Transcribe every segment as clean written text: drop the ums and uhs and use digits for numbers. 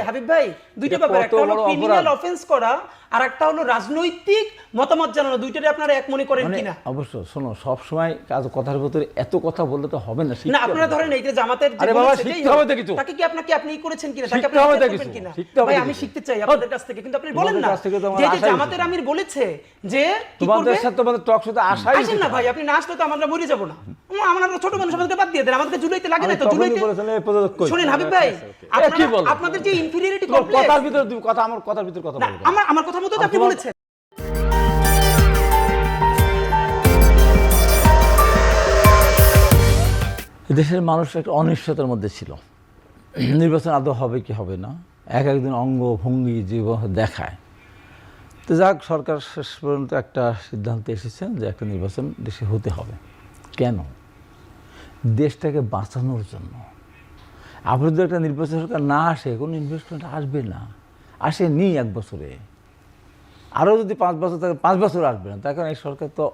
হাবিব ভাই দুইটা ব্যাপার, একটা হলো ক্রিমিনাল অফেন্স করা আর একটা হলো রাজনৈতিক মতামত জানানো, দুইটারে আপনারা এক মনে করেন কিনা? অবশ্যই শোনো, সব সময় কথার ভিতরে এত কথা বললে তো হবে না। না আপনারা ধরেন এই যে জামাতের যে বলেছে তাকে কি আপনি করেছেন কিনা, তাকে আপনি করবেন কিনা? ভাই আমি শিখতে চাই আপনাদের কাছ থেকে, কিন্তু আপনি বলেন না যে জামাতের আমির বলেছে যে তোমাদের সাথে তোমাদের টক শোতে আসাই আসেন না ভাই, আপনি না আসলে তো আমরা মরে যাব না। আমরা ছোট মানুষ, আমাদেরকে বাদ দিয়ে দেন, আমাদেরকে জুলাইতে লাগে না তো জুলাইতে। শুনেন হাবিব ভাই, আপনাদের যে ইনফিরিয়রিটি কমপ্লেক্স, কথার ভিতর কথা, আমার কথার ভিতর কথা বলবেন, আমার কথা মতো আপনি বলেছেন। দেশের মানুষ একটা অনিশ্চয়তার মধ্যে ছিল, নির্বাচন আদৌ হবে কি হবে না, একদিন অঙ্গ ভঙ্গি জীবন দেখায়। তো যাক, সরকার শেষ পর্যন্ত একটা সিদ্ধান্তে এসেছেন যে একটা নির্বাচন দেশে হতে হবে। কেন? দেশটাকে বাঁচানোর জন্য। আপনি যদি একটা নির্বাচন সরকার না আসে, কোনো ইনভেস্টমেন্ট আসবে না, আসেনি এক বছরে, আরও যদি 5 বছর থাকে 5 বছর আসবে না। তার কারণ এই সরকার তো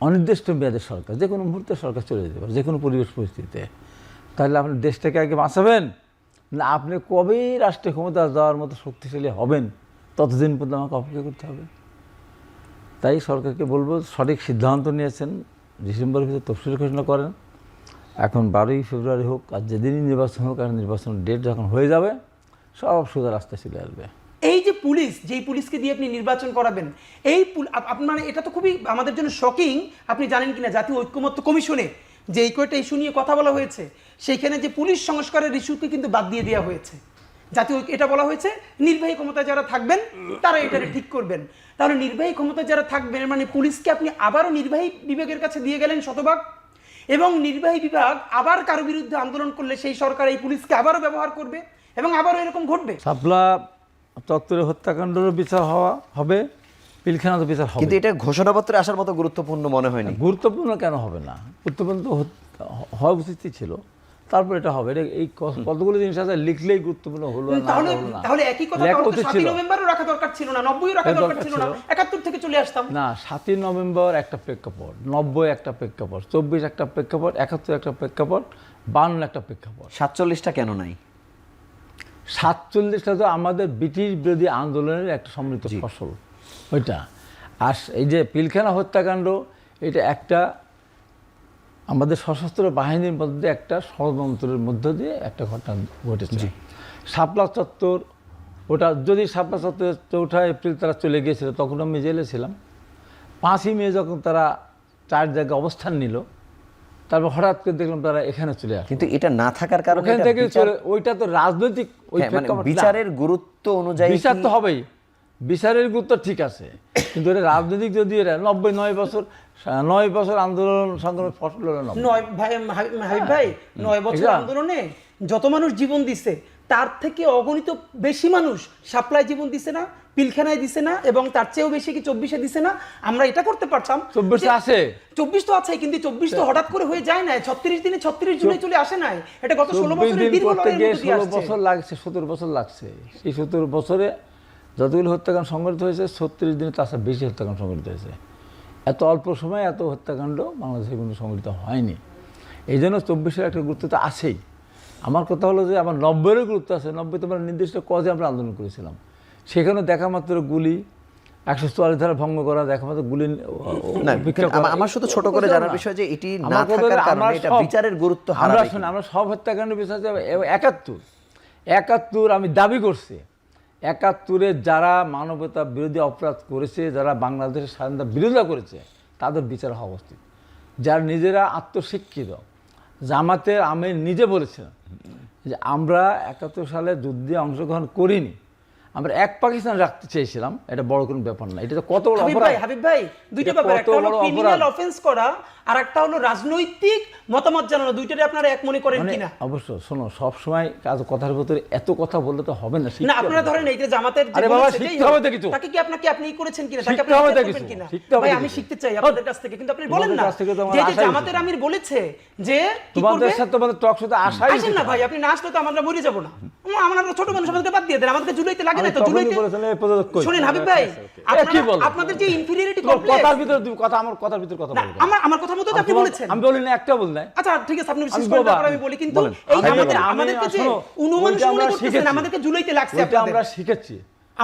অনির্দিষ্ট মেয়াদের সরকার, যে কোনো মুহূর্তে সরকার চলে যেতে পারে যে কোনো পরিবেশ পরিস্থিতিতে। তাহলে আপনি দেশটাকে আগে বাঁচাবেন না, আপনি কবেই রাষ্ট্রীয় ক্ষমতা যাওয়ার মতো শক্তিশালী হবেন ততদিন পর্যন্ত আমাকে অপেক্ষা করতে হবে। তাই সরকারকে বলবো, সঠিক সিদ্ধান্ত নিয়েছেন, ডিসেম্বরের ভিতরে তফসিল ঘোষণা করেন। এখন 12ই ফেব্রুয়ারি হোক আর যেদিনই নির্বাচন হোক, আর নির্বাচনের ডেট যখন হয়ে যাবে সব সোজা রাস্তায় চলে আসবে। এই যে পুলিশ, যেই পুলিশকে দিয়ে আপনি নির্বাচন করাবেন, এই মানে এটা তো খুবই আমাদের জন্য শকিং। আপনি জানেন কিনা জাতীয় ঐক্যমত্য কমিশনে যে এই কয়টা ইস্যু নিয়ে কথা বলা হয়েছে, সেইখানে যে পুলিশ সংস্কারের ইস্যুকে কিন্তু বাদ দিয়ে দেওয়া হয়েছে। জাতীয় এটা বলা হয়েছে নির্বাহী ক্ষমতায় যারা থাকবেন তারা এটা ঠিক করবেন। তাহলে নির্বাহী ক্ষমতায় যারা থাকবেন মানে পুলিশকে আপনি আবারও নির্বাহী বিভাগের কাছে দিয়ে গেলেন শতভাগ, এবং নির্বাহী বিভাগ আবার কারো বিরুদ্ধে আন্দোলন করলে সেই সরকার এই পুলিশকে আবারও ব্যবহার করবে এবং আবারও এরকম ঘটবে। শাপলা চত্বরে হত্যাকাণ্ডের বিচার হবে, পিলখানাতে বিচার হবে, কিন্তু এটা ঘোষণাপত্রে আসার মতো গুরুত্বপূর্ণ মনে হয়নি। গুরুত্বপূর্ণ কেন হবে না? গুরুত্বপূর্ণ তো হওয়া উচিত ছিল। তারপর এটা হবে, এটা এই কতগুলো জিনিস আছে লিখলেই গুরুত্বপূর্ণ হলো না। তাহলে একই কথা 7ই নভেম্বরও রাখা দরকার ছিল না, 90ও রাখা দরকার ছিল না, 71 থেকে চলে আসতাম না। 7ই নভেম্বর একটা প্রেক্ষাপট, 90 একটা প্রেক্ষাপট, 24 একটা প্রেক্ষাপট, 71 একটা প্রেক্ষাপট, 52 একটা প্রেক্ষাপট। 47টা কেন নাই? 47টা তো আমাদের ব্রিটিশ বিরোধী আন্দোলনের একটা সমৃদ্ধ ফসল ওইটা। আর এই যে পিলখানা হত্যাকাণ্ড, এটা একটা আমাদের সশস্ত্র বাহিনীর মধ্যে একটা ষড়যন্ত্রের মধ্য দিয়ে একটা ঘটনা ঘটেছে। শাপলা চত্বর, ওটা যদি শাপলা চত্বরের 4 এপ্রিল তারা চলে গিয়েছিল, তখন আমি জেলে ছিলাম। 5ই মে যখন তারা 4 জায়গায় অবস্থান নিল, তারপর হঠাৎ করে দেখলাম তারা এখানে চলে আসে। কিন্তু এটা না থাকার কারণে ওখান থেকে ওইটা তো রাজনৈতিক বিচারের গুরুত্ব অনুযায়ী বিচার তো হবেই, বিচারের গুরুত্ব ঠিক আছে, কিন্তু এটা রাজনৈতিক যদি 9 বছর আন্দোলন সংগ্রামের ফসল হলো না। 9 বছর আন্দোলনে যত মানুষ জীবন দিছে তার থেকে অগণিত বেশি মানুষ সাপ্লাই জীবন দিছে না, পিলখানায় দিছে না, এবং তার চেয়েও বেশি কি 24-এ দিছে না? আমরা এটা করতে পারতাম। 24 আছে, 24 তো আছে, কিন্তু 24 তো হঠাৎ করে হয়ে যায় না, 36 দিনে 36 জুলাই চলে আসে নাই। এটা গত 16 বছরের দীর্ঘ লড়াইয়ের মধ্যে দিয়ে আসছে। 16 বছর লাগছে, 17 বছর লাগছে। এই 17 বছরে যতগুলো হত্যাকাণ্ড সংঘটিত হয়েছে, 36 দিনে তার চেয়ে বেশি হত্যাকাণ্ড সংঘটিত হয়েছে। এত অল্প সময়ে এত হত্যাকাণ্ড বাংলাদেশে কিন্তু সংঘটিত হয়নি। এই জন্য 24-এর একটা গুরুত্ব তো আছেই। আমার কথা হলো যে আমার 90-এরও গুরুত্ব আছে। 90 তো আমরা নির্দিষ্ট কজে আমরা আন্দোলন করেছিলাম, সেখানে দেখা মাত্র গুলি, 144 ধারা ভঙ্গ করা, দেখা মাত্র গুলি। আমার শুধু ছোট করে জানার বিষয় যে এটি না থাকার কারণে এটা বিচারের গুরুত্ব হারাবে। আমরা সব হত্যাকাণ্ডের বিষয় 71 আমি দাবি করছি, 71-এ যারা মানবতা বিরোধী অপরাধ করেছে, যারা বাংলাদেশের স্বাধীনতা বিরোধিতা করেছে, তাদের বিচার হওয়া উচিত। যারা নিজেরা আত্মশিক্ষিত, জামাতের আমির নিজে বলেছিলেন যে আমরা 71 সালে যুদ্ধে অংশগ্রহণ করিনি, আমরা এক পাকিস্তান রাখতে চেয়েছিলাম। এটা বড় কোনো ব্যাপার না, এটা তো কত বড় অপরাধ। হাবিব ভাই দুইটা ব্যাপার, একটা হলো ক্রিমিনাল অফেন্স করা আর একটা হলো রাজনৈতিক মতামত জানানো, দুইটারে আপনারা এক মনে করেন কিনা? অবশ্যই শোনো, সব সময় কথার ভিতরে এত কথা বললে তো হবে না। না আপনারা ধরেন এই যে জামাতের যে বলেছে তাকে কি আপনি করেছেন কিনা, তাকে আপনি করবেন কিনা? ভাই আমি শিখতে চাই আপনাদের কাছ থেকে, কিন্তু আপনি বলেন না যে জামাতের আমির বলেছে যে তোমাদের সাথে তোমাদের টক শোতে আসাই আসেন না ভাই, আপনি না আসলে তো আমরা মরে যাব না। আমরা ছোট মানুষ, আমাদেরকে বাদ দিয়ে দেন, আমাদেরকে জুলাইতে লাগে না নাই তো তখনই জুলাইতে বলেছেন এই পদত্যাগ কই। শুনেন হাবিব ভাই, কি বলো? আপনাদের যে ইনফিরিয়রিটি তোমার কমপ্লেক্স, কথার ভিতর কথা আমার কথার ভিতর কথা বলবে। আমার কথা মতো আপনি বলেছেন। আমি বলি না, একটা বল নাই। আচ্ছা ঠিক আছে, আপনি আমি শেষ করেন, বলবো, তারপর আমি বলি। কিন্তু বলেন। এই আমাদেরকে যে শোনো, অনুমানুষ ওইটা মনে আমরা করতেছেন, শিখেছি। আমাদেরকে জুলাইতে লাগছে ওইটা আপনাদের, আমরা শিখেছি।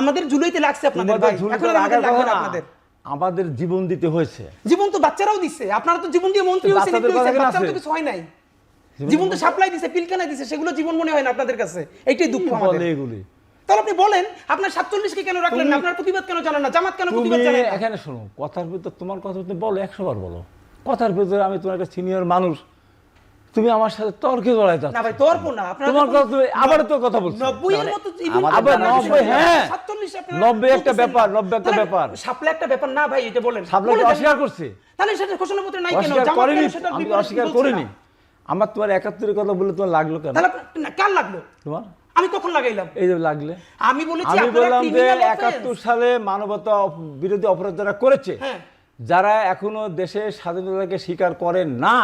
আমাদের জুলাইতে লাগছে আপনাদের তোমাদের ভাই, ঝুলিতে এখন আর আমাদের লাগার লাগবে কথা না না। আপনাদের। আমাদের জীবন দিতে হয়েছে। জীবন তো বাচ্চারাও দিচ্ছে, আপনারা তো জীবন দিয়ে মন্ত্রী হয়েছেন, বাচ্চাদের কথা কেন বাচ্চারা তো আছে? কিছু হয় নাই। জীবন তো সাপ্লাই দিছে, পিলখানা দিছে, সেগুলো জীবন মনে হয় না আপনাদের কাছে। এইটাই দুঃখ আমাদের। বলে এগুলি তাহলে আপনি বলেন, আপনার 47 কে কেন রাখলেন না? আপনার প্রতিবাদ কেন জানান না? জামাত কেন তুমি প্রতিবাদ জানান না? এখানে শোনো, কথার ভিতর তোমার কথা তুমি বলো, 100 বার বলো। কথার ভিতরে আমি তোমার একটা সিনিয়র মানুষ, তুমি আমার সাথে তর্কে জড়াইতে না ভাই, তর্ক না। আপনারা তোমার কথা তুমি আবার তো কথা বলছো। 90 এর মতো আবার 90, হ্যাঁ 47 আপনারা 90 একটা বলতেছেন ব্যাপার, না। 90 একটা তাহলে ব্যাপার। সাপ্লাই একটা ব্যাপার না ভাই, এটা বলেন। সাপ্লাই বলে দেন। অস্বীকার করছে। তাহলে সেটা ঘোষণাপত্রে নাই কেন? অস্বীকার জামাত করিনি, কেন সেটার আমি বিপরীতে অস্বীকার বলছে করিনি। না? আমার তোমার 71 এর কথা বলে তোমার লাগলো কেন? তাহলে না, কার লাগলো? তোমার আমি কখন লাগাইলাম? এই যে লাগলে, আমি বলেছি আমি আপনারা বললাম যে ক্রিমিনাল 71 সালে মানবতা বিরোধী অপরাধ যারা করেছে, হ্যাঁ। যারা এখনো দেশের স্বাধীনতাকে স্বীকার করে না,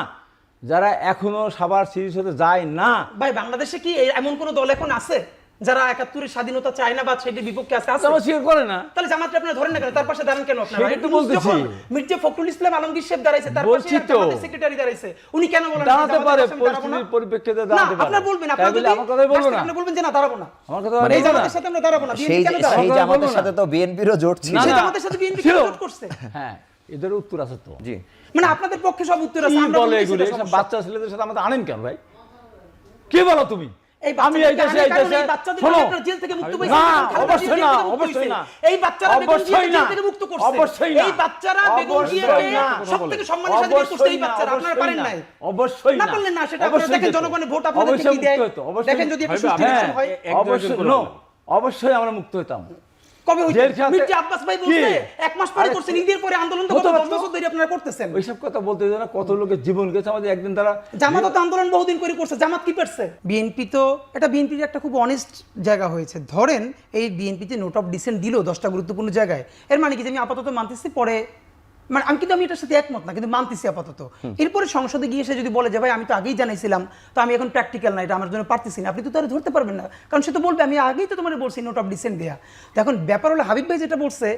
যারা এখনো সবার সিরিজ হতে যায় না, ভাই বাংলাদেশে কি এমন কোন দল এখন আছে যারা 71 এর স্বাধীনতা চায় না বা সেটির বিপক্ষে আছে? আছে? আমার স্বীকার করে না। তাহলে জামাতকে আপনারা ধরেন না কেন? তার পাশে দাঁড়ান কেন আপনারা? সেটাই তো বলতেছি। মির্জা ফখরুল ইসলাম আলমগীর সাহেব দাঁড়াইছে, তার বলছি পাশে তো। জামাতের সেক্রেটারি দাঁড়াইছে, উনি কেন বলেন না দাঁড়াতে জামাতের পারে, পাশে আমি দাঁড়াবো না? পরিস্থিতির পরিপ্রেক্ষিতে না, দাঁড়াতে পারে। আপনারা বলবেন, তাই আপনারা বলে যদি আমার কথাই বলবো না। আপনি বলবেন যে না দাঁড়াবো না, আমার কথা মানে এই বলবো না। জামাতের সাথে আমরা দাঁড়াবো না, বিএনপি কেন সেই দাঁড়াবো? জামাতের সাথে তো বিএনপিরও জোট ছিল। না, সেই না। জামাতের সাথে বিএনপি ছিল। কেন জোট করছে? হ্যাঁ, এদের উত্তর আছে তো। জি, মানে আপনাদের পক্ষে সব উত্তর আছে, কি আমরা বলে বলছি এগুলো? এটা এসব সমস্যা। বাচ্চা ছেলেদের সাথে আমাদের আনেন কেন ভাই? কি বলো তুমি? এই আমি এই দেশে এই দেশে শোনো, আপনারা জেল থেকে মুক্ত না, পেয়েছেন, অবশ্যই না, অবশ্যই না। এই বাচ্চারা বেগম জিয়াকে অবশ্যই না, জেল থেকে মুক্ত করছে, অবশ্যই না। এই বাচ্চারা বেগম অবশ্যই জিয়াকে না। সবথেকে সম্মানের সাথে বিয়ে করছে এই বাচ্চারা, আপনারা পারেন নাই। অবশ্যই না না, পারলেন না, সেটা আপনারা দেখেন জনগণের ভোট আপনাদেরকে কি দেয়, দেখেন যদি একটা সুষ্ঠু ইলেকশন হয়। অবশ্যই অবশ্যই আমরা মুক্ত হতাম। কবে হইতো? জেল খাতে- মির্জা আব্বাস ভাই বলছে কি? 1 মাস পরে আরে, করছেন, ঈদের পরে আন্দোলন তো হতে গত 10 পারতো। বছর ধরে আপনারা করতেছেন। ওইসব কথা বলতে না, কত লোকের জীবন গেছে, আমাদের একদিন তারা জামাত তো আন্দোলন বহুদিন করে করছে, জামাত কি পারছে? বিএনপি তো এটা বিএনপির একটা খুব অনেস্ট জায়গা হয়েছে। ধরেন এই বিএনপিতে নোট অফ ডিসেন্ট দিল 10টা গুরুত্বপূর্ণ জায়গায়, এর মানে কি যে আমি আপাতত মানতেছি, পরে মানে আমি কিন্তু আমি এটার সাথে একমত না, কিন্তু মানতেছি আপাতত। এরপরে সংসদে গিয়ে সে যদি বলে যে ভাই আমি তো আগেই জানাইছিলাম, তো আমি এখন প্র্যাকটিক্যাল না, এটা আমার জন্য পারতেছি না, আপনি তো তারা ধরতে পারবেন না, কারণ সে তো বলবে আমি আগেই তো তোমার বলছি নোট অফ ডিসেন্ট দেয়া। তো এখন ব্যাপার হলো হাবিব ভাই যেটা বলছে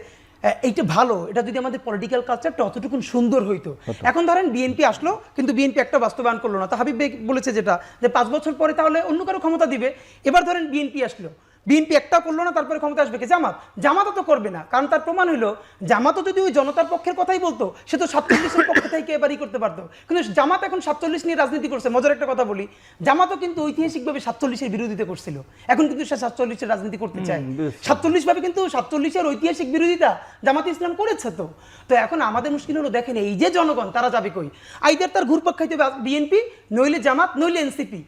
এইটা ভালো, এটা যদি আমাদের পলিটিক্যাল কালচারটা অতটুকু সুন্দর হইতো। এখন ধরেন বিএনপি আসলো, কিন্তু বিএনপি একটা বাস্তবায়ন করলো না, তো হাবিব ভাই বলেছে যেটা যে 5 বছর পরে তাহলে অন্য কারো ক্ষমতা দিবে। এবার ধরেন বিএনপি আসলো, বিএনপি একটা করলো না, তারপরে ক্ষমতা আসবে কি? জামাত। জামাতও তো করবে না, কারণ তার প্রমাণ হইলো জামাতও যদি ওই জনতার পক্ষের কথাই বলতো, সে তো 47-এর পক্ষ থেকে এবারই করতে পারতো, কিন্তু জামাত এখন 47 নিয়ে রাজনীতি করছে। মজার একটা কথা বলি, জামাতও কিন্তু ঐতিহাসিকভাবে 47-এর বিরোধিতা করছিল, এখন কিন্তু সে 47-এর রাজনীতি করতে চায়। 47 ভাবে কিন্তু 47-এর ঐতিহাসিক বিরোধিতা জামাত ইসলাম করেছে। তো তো এখন আমাদের মুশকিল হলো, দেখেন এই যে জনগণ, তারা যাবে কই? আইদার তার ঘুরপাক খাইতে বিএনপি, নইলে জামাত, নইলে এনসিপি।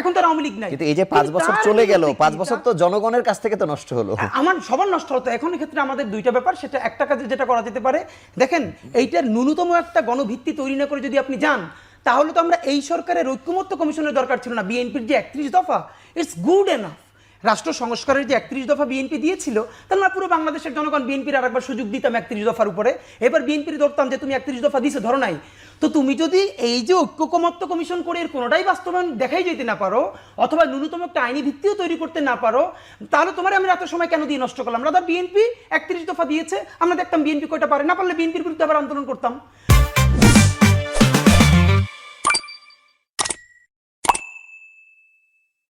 এখন তার আওয়ামী লীগ নাই। কিন্তু এই যে 5 বছর চলে গেল, 5 বছর তো জনগণের কাছ থেকে তো নষ্ট হলো। আমার সবার নষ্ট হতো। এখন ক্ষেত্রে আমাদের দুইটা ব্যাপার, সেটা একটা কাজে যেটা করা যেতে পারে, দেখেন এইটার ন্যূনতম একটা গণভিত্তি তৈরি না করে যদি আপনি যান, তাহলে তো আমরা এই সরকারের ঐক্যমত্য কমিশনের দরকার ছিল না। বিএনপির যে 31 দফা, ইটস গুড এনাফ। রাষ্ট্র সংস্কারের যে 31 দফা বিএনপি দিয়েছিল, তাহলে আমরা পুরো বাংলাদেশের জনগণ বিএনপির আরেকবার সুযোগ দিতাম 31 দফার উপরে। এবার বিএনপির ধরতাম যে তুমি 31 দফা দিছো, ধরো নাই, তো তুমি যদি এই যে ঐক্যমত্য কমিশন করে এর কোনোটাই বাস্তবায়ন দেখাই যেতে না পারো, অথবা ন্যূনতম একটা আইনি ভিত্তিও তৈরি করতে না পারো, তাহলে তোমার আমরা এত সময় কেন দিয়ে নষ্ট করলাম? আমরা বিএনপি 31 দফা দিয়েছে, আমরা দেখতাম বিএনপি কয়টা পারে, না পারলে বিএনপির বিরুদ্ধে আবার আন্দোলন করতাম।